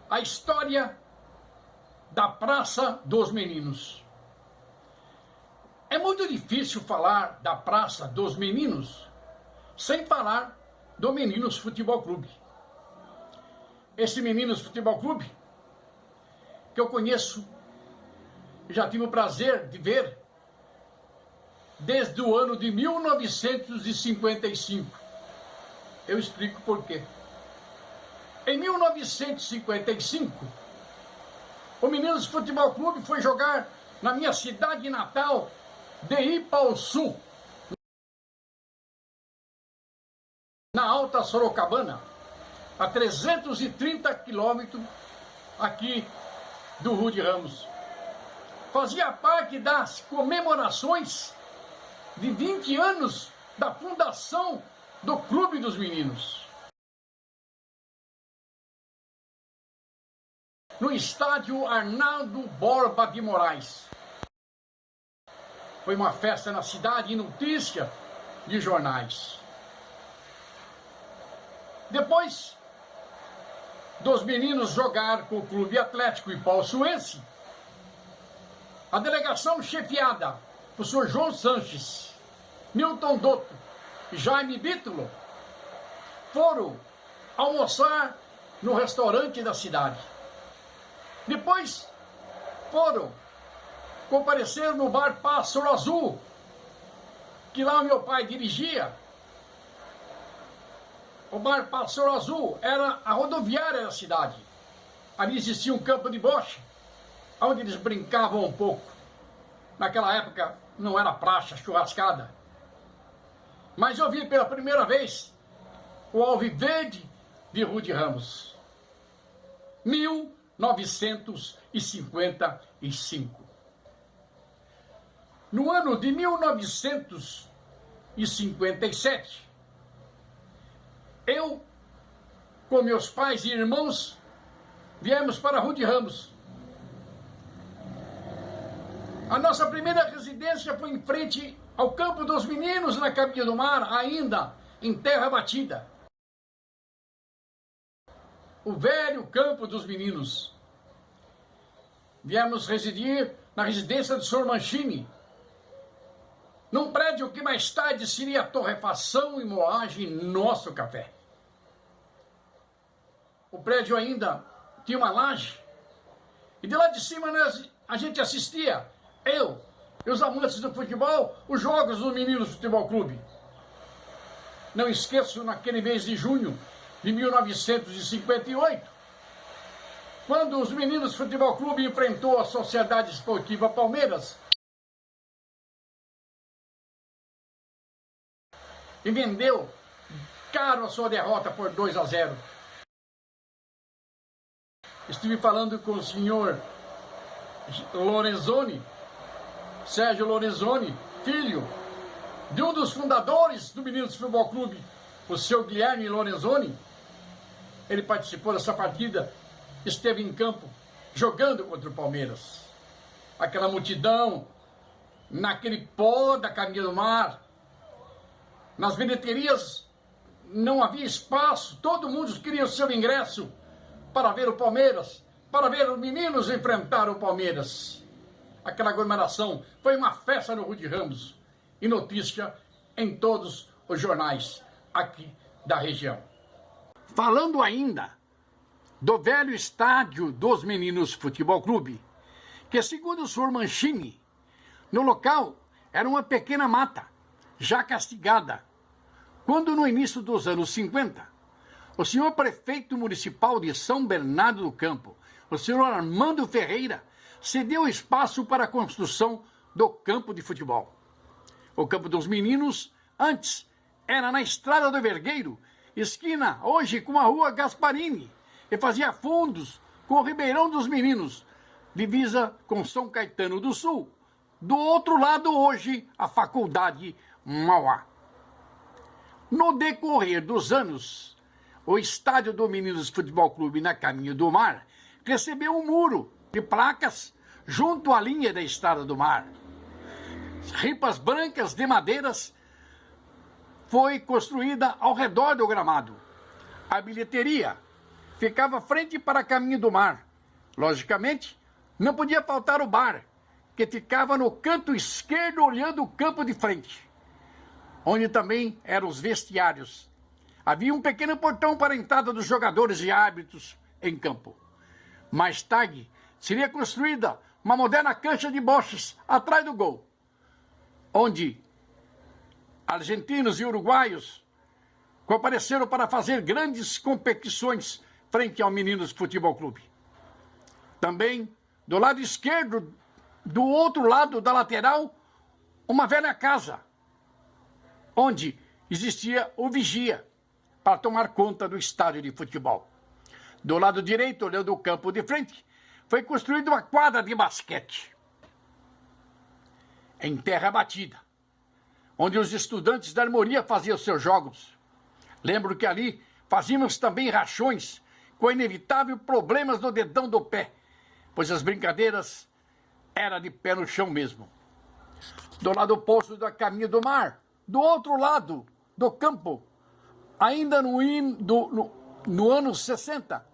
a história da Praça dos Meninos. É muito difícil falar da Praça dos Meninos sem falar do Meninos Futebol Clube. Esse Meninos Futebol Clube, que eu conheço, já tive o prazer de ver desde o ano de 1955. Eu explico por quê. Em 1955, o Meninos Futebol Clube foi jogar na minha cidade natal de Ipaussu, na Alta Sorocabana, a 330 quilômetros aqui do Rude Ramos. Fazia parte das comemorações de 20 anos da fundação do Clube dos Meninos. No estádio Arnaldo Borba de Moraes. Foi uma festa na cidade e notícia de jornais. Depois dos meninos jogar com o Clube Atlético Ipaussuense, a delegação chefiada por Sr. João Sanches, Milton Dotto e Jaime Bítulo foram almoçar no restaurante da cidade. Depois foram comparecer no bar Pássaro Azul, que lá meu pai dirigia. O bar Pássaro Azul era a rodoviária da cidade. Ali existia um campo de bocha, onde eles brincavam um pouco. Naquela época não era praça, churrascada. Mas eu vi pela primeira vez o Alviverde de Rude Ramos. 1955. No ano de 1957, eu, com meus pais e irmãos, viemos para Rude Ramos. A nossa primeira residência foi em frente ao Campo dos Meninos, na Caminho do Mar, ainda em terra batida. O velho Campo dos Meninos. Viemos residir na residência do Sr. Mancini, num prédio que mais tarde seria a torrefação e moagem Nosso Café. O prédio ainda tinha uma laje, e de lá de cima a gente assistia, eu e os amantes do futebol, os jogos do Meninos Futebol Clube. Não esqueço, naquele mês de junho de 1958, quando os Meninos Futebol Clube enfrentou a Sociedade Esportiva Palmeiras e vendeu caro a sua derrota por 2-0. Estive falando com o senhor Lorenzoni, Sérgio Lorenzoni, filho de um dos fundadores do Meninos Futebol Clube, o seu Guilherme Lorenzoni. Ele participou dessa partida, esteve em campo jogando contra o Palmeiras. Aquela multidão, naquele pó da Caminho do Mar, nas bilheterias não havia espaço, todo mundo queria o seu ingresso para ver o Palmeiras, para ver os meninos enfrentar o Palmeiras. Aquela aglomeração foi uma festa no Rude Ramos e notícia em todos os jornais aqui da região. Falando ainda do velho estádio dos Meninos Futebol Clube, que segundo o Sr. Mancini, no local era uma pequena mata, já castigada, quando no início dos anos 50, o senhor prefeito municipal de São Bernardo do Campo, o senhor Armando Ferreira, cedeu espaço para a construção do campo de futebol. O campo dos meninos, antes, era na Estrada do Vergueiro, esquina hoje com a Rua Gasparini, e fazia fundos com o Ribeirão dos Meninos, divisa com São Caetano do Sul. Do outro lado, hoje, a Faculdade Mauá. No decorrer dos anos, o estádio do Meninos Futebol Clube na Caminho do Mar recebeu um muro de placas junto à linha da Estrada do Mar. Ripas brancas de madeiras foi construída ao redor do gramado. A bilheteria ficava frente para Caminho do Mar. Logicamente, não podia faltar o bar, que ficava no canto esquerdo olhando o campo de frente, onde também eram os vestiários. Havia um pequeno portão para a entrada dos jogadores e árbitros em campo. Mais tarde, seria construída uma moderna cancha de bochas atrás do gol, onde argentinos e uruguaios compareceram para fazer grandes competições frente ao Meninos Futebol Clube. Também, do lado esquerdo, do outro lado da lateral, uma velha casa, onde existia o vigia para tomar conta do estádio de futebol. Do lado direito, olhando o campo de frente, foi construída uma quadra de basquete em terra batida, onde os estudantes da armoria faziam seus jogos. Lembro que ali fazíamos também rachões com inevitável problemas no dedão do pé, pois as brincadeiras eram de pé no chão mesmo. Do lado oposto do Caminho do Mar, do outro lado do campo, ainda no ano 60,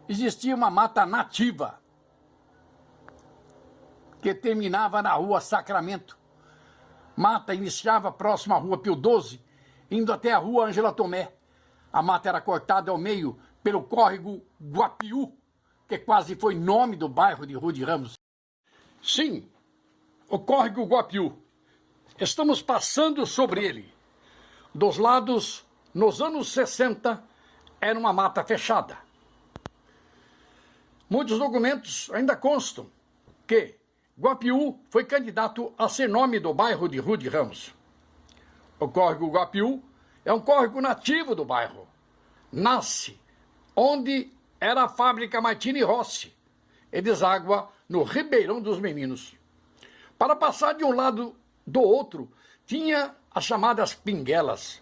existia uma mata nativa que terminava na Rua Sacramento. Mata iniciava próximo à Rua Pio XII, indo até a Rua Ângela Tomé. A mata era cortada ao meio pelo córrego Guapiú, que quase foi nome do bairro de Rua de Ramos. Sim, o córrego Guapiú. Estamos passando sobre ele. Dos lados, nos anos 60, era uma mata fechada. Muitos documentos ainda constam que Guapiú foi candidato a ser nome do bairro de Rua de Ramos. O córrego Guapiú é um córrego nativo do bairro. Nasce onde era a fábrica Martini Rossi e deságua no Ribeirão dos Meninos. Para passar de um lado do outro, tinha as chamadas pinguelas,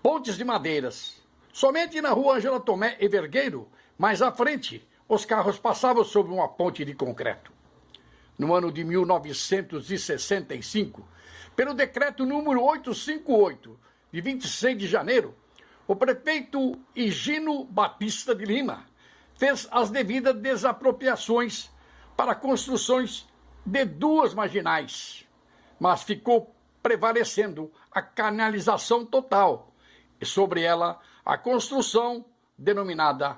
pontes de madeiras. Somente na Rua Ângela Tomé e Vergueiro, mais à frente, os carros passavam sobre uma ponte de concreto. No ano de 1965, pelo decreto número 858, de 26 de janeiro, o prefeito Higino Batista de Lima fez as devidas desapropriações para construções de duas marginais, mas ficou prevalecendo a canalização total e sobre ela a construção denominada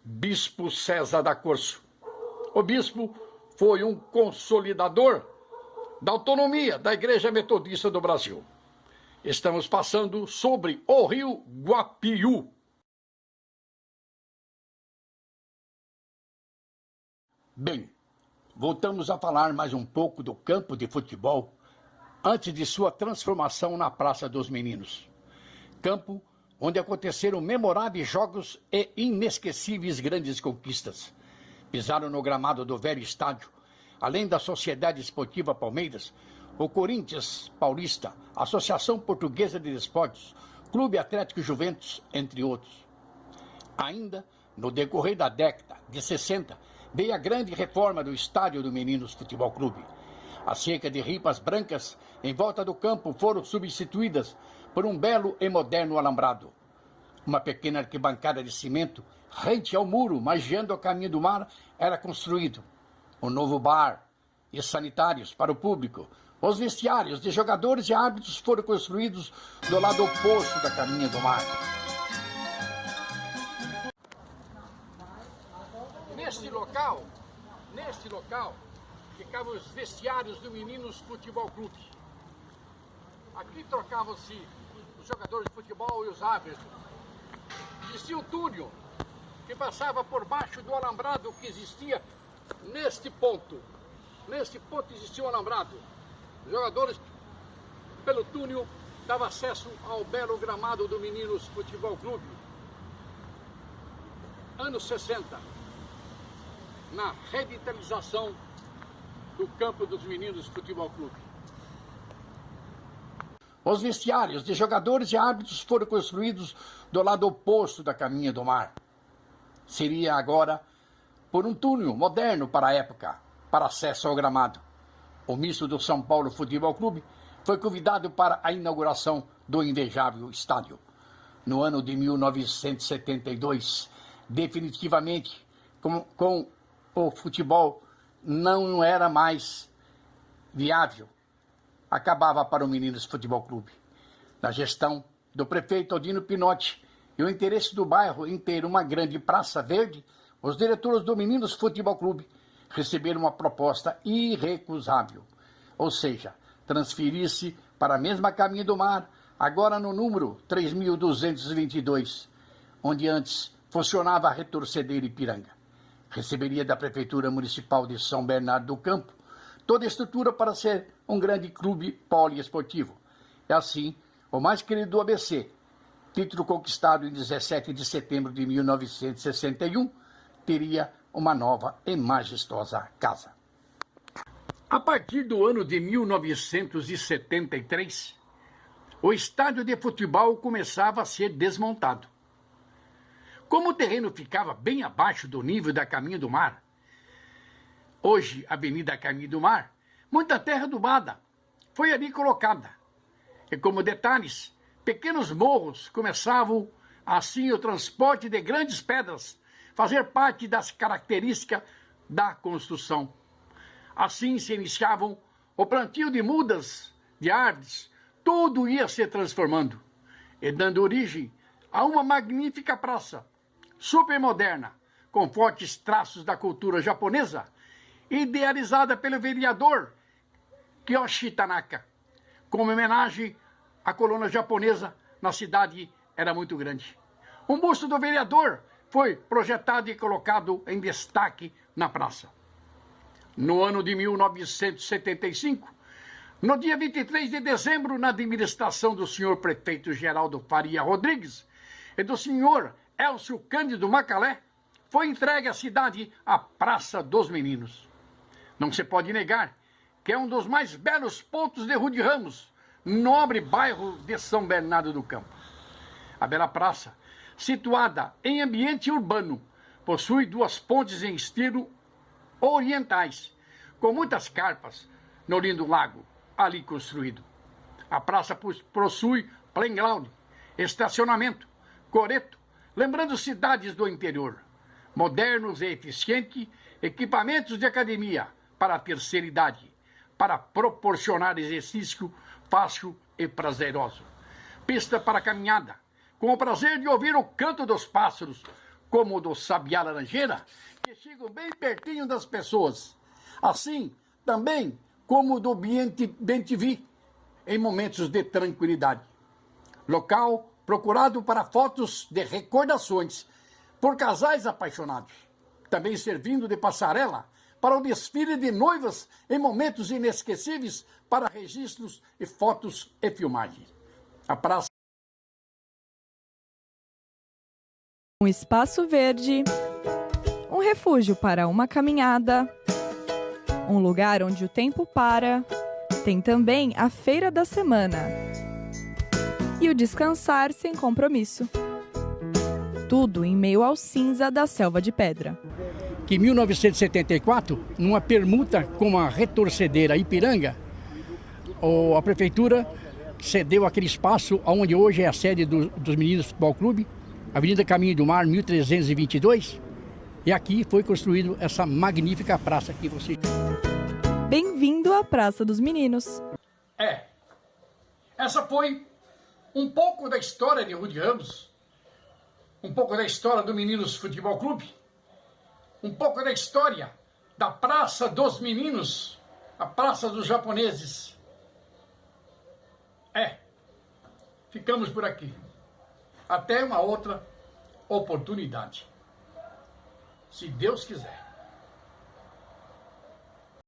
Bispo César da Corso. O bispo foi um consolidador da autonomia da Igreja Metodista do Brasil. Estamos passando sobre o rio Guapiú. Bem, voltamos a falar mais um pouco do campo de futebol antes de sua transformação na Praça dos Meninos. Campo onde aconteceram memoráveis jogos e inesquecíveis grandes conquistas. Pisaram no gramado do velho estádio, além da Sociedade Esportiva Palmeiras, o Corinthians Paulista, Associação Portuguesa de Desportos, Clube Atlético Juventus, entre outros. Ainda, no decorrer da década de 60, veio a grande reforma do estádio do Meninos Futebol Clube. As cercas de ripas brancas em volta do campo foram substituídas por um belo e moderno alambrado. Uma pequena arquibancada de cimento, rente ao muro, margeando o Caminho do Mar, era construído. Um novo bar e sanitários para o público. Os vestiários de jogadores e árbitros foram construídos do lado oposto da Caminho do Mar. Neste local, ficavam os vestiários do Meninos Futebol Clube. Aqui trocavam-se os jogadores de futebol e os árbitros. Existia um túnel que passava por baixo do alambrado que existia neste ponto. Neste ponto existia um alambrado. Os jogadores, pelo túnel, davam acesso ao belo gramado do Meninos Futebol Clube. Anos 60, na revitalização do campo dos Meninos Futebol Clube. Os vestiários de jogadores e árbitros foram construídos do lado oposto da Caminho do Mar. Seria agora por um túnel moderno para a época, para acesso ao gramado. O misto do São Paulo Futebol Clube foi convidado para a inauguração do invejável estádio. no ano de 1972, definitivamente, com o futebol não era mais viável, acabava para o Meninos Futebol Clube. Na gestão do prefeito Aldino Pinotti e o interesse do bairro em ter uma grande praça verde, os diretores do Meninos Futebol Clube receberam uma proposta irrecusável, ou seja, transferir-se para a mesma Caminho do Mar, agora no número 3.222, onde antes funcionava a Retorcedeira Ipiranga. Receberia da Prefeitura Municipal de São Bernardo do Campo toda a estrutura para ser um grande clube poliesportivo. E assim, o mais querido do ABC, título conquistado em 17 de setembro de 1961, teria uma nova e majestosa casa. A partir do ano de 1973, o estádio de futebol começava a ser desmontado. Como o terreno ficava bem abaixo do nível da Caminho do Mar, hoje Avenida Caminho do Mar, muita terra adubada foi ali colocada. E como detalhes, pequenos morros começavam assim o transporte de grandes pedras, fazer parte das características da construção. Assim se iniciavam o plantio de mudas, de árvores, tudo ia se transformando e dando origem a uma magnífica praça, super moderna, com fortes traços da cultura japonesa, idealizada pelo vereador Kiyoshi Tanaka. Como homenagem à colônia japonesa, na cidade era muito grande. Um busto do vereador foi projetado e colocado em destaque na praça. No ano de 1975, no dia 23 de dezembro, na administração do senhor prefeito Geraldo Faria Rodrigues e do senhor Elcio Cândido Macalé, foi entregue à cidade a Praça dos Meninos. Não se pode negar que é um dos mais belos pontos de Rua de Ramos, nobre bairro de São Bernardo do Campo. A bela praça, situada em ambiente urbano, possui duas pontes em estilo orientais, com muitas carpas no lindo lago ali construído. A praça possui playground, estacionamento, coreto, lembrando cidades do interior, modernos e eficientes, equipamentos de academia para a terceira idade, para proporcionar exercício fácil e prazeroso. Pista para caminhada, com o prazer de ouvir o canto dos pássaros, como o do sabiá laranjeira, que chegam bem pertinho das pessoas. Assim, também como o do bem-te-vi, em momentos de tranquilidade. Local procurado para fotos de recordações por casais apaixonados, também servindo de passarela para o desfile de noivas em momentos inesquecíveis para registros e fotos e filmagens. A praça. Um espaço verde, um refúgio para uma caminhada, um lugar onde o tempo para. Tem também a Feira da Semana e o descansar sem compromisso. Tudo em meio ao cinza da selva de pedra. Que em 1974, numa permuta com a Retorcedeira Ipiranga, a prefeitura cedeu aquele espaço onde hoje é a sede dos Meninos Futebol Clube, Avenida Caminho do Mar, 1322, e aqui foi construída essa magnífica praça que você... Bem-vindo à Praça dos Meninos. Essa foi um pouco da história de Rua de Ramos, um pouco da história do Meninos Futebol Clube, um pouco da história da Praça dos Meninos, a Praça dos Japoneses. Ficamos por aqui. Até uma outra oportunidade. Se Deus quiser.